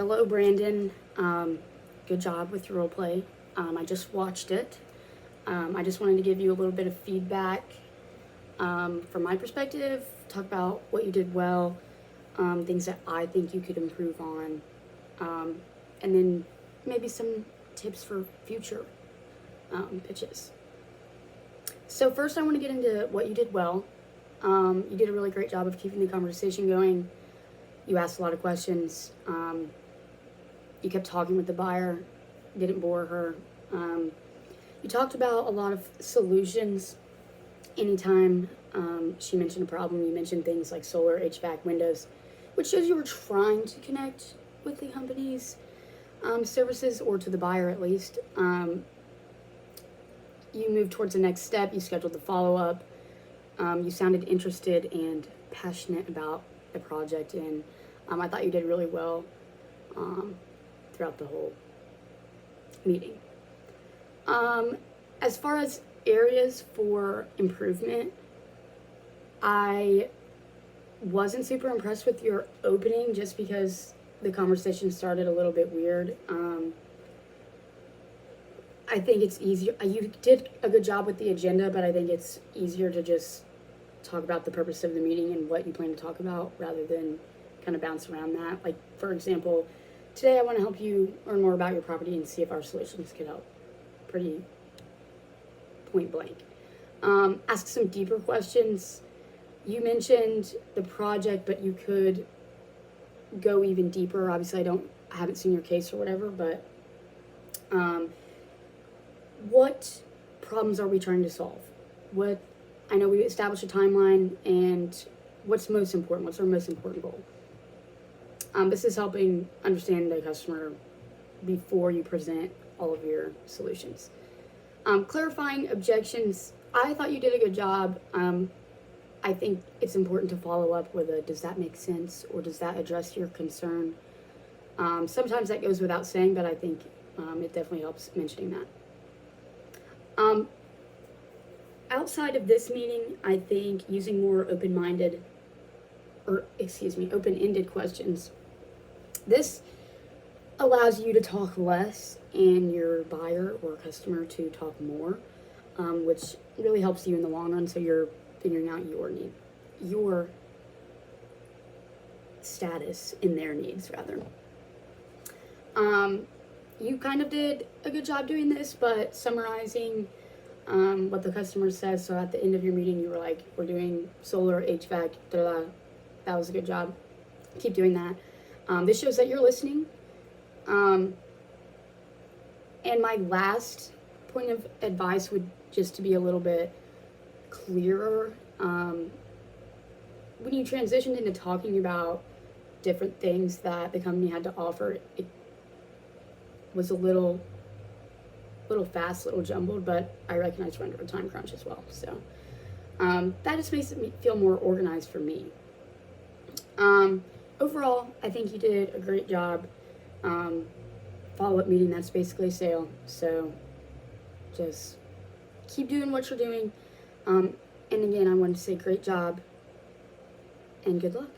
Hello, Brandon. Good job with your role play. I just watched it. I just wanted to give you a little bit of feedback from my perspective, talk about what you did well, things that I think you could improve on, and then maybe some tips for future pitches. So first I want to get into what you did well. You did a really great job of keeping the conversation going. You asked a lot of questions. You kept talking with the buyer, didn't bore her. You talked about a lot of solutions. Anytime she mentioned a problem, you mentioned things like solar, HVAC, windows, which shows you were trying to connect with the company's services, or to the buyer at least. You moved towards the next step. You scheduled the follow-up. You sounded interested and passionate about the project, and I thought you did really well throughout the whole meeting. As far as areas for improvement, I wasn't super impressed with your opening just because the conversation started a little bit weird. I think it's easier. You did a good job with the agenda, but I think it's easier to just talk about the purpose of the meeting and what you plan to talk about rather than kind of bounce around that. Like, for example, today I want to help you learn more about your property and see if our solutions could help. Pretty point blank. Ask some deeper questions. You mentioned the project, but you could go even deeper. Obviously, I haven't seen your case or whatever, but what problems are we trying to solve? I know we established a timeline, and what's most important? What's our most important goal? This is helping understand the customer before you present all of your solutions. Clarifying objections. I thought you did a good job. I think it's important to follow up with a, does that make sense, or does that address your concern? Sometimes that goes without saying, but I think it definitely helps mentioning that. Outside of this meeting, I think using more open-ended questions. This allows you to talk less and your buyer or customer to talk more, which really helps you in the long run, so you're figuring out your status in their needs, rather. You kind of did a good job doing this, but summarizing what the customer says. So at the end of your meeting, you were like, we're doing solar, HVAC, da-da-da. That was a good job. Keep doing that. This shows that you're listening. And my last point of advice would just to be a little bit clearer. When you transitioned into talking about different things that the company had to offer, it was a little fast, a little jumbled, but I recognize we're under a time crunch as well. So that just makes it feel more organized for me. Overall, I think you did a great job. Follow-up meeting, that's basically a sale. So just keep doing what you're doing. And again, I want to say great job and good luck.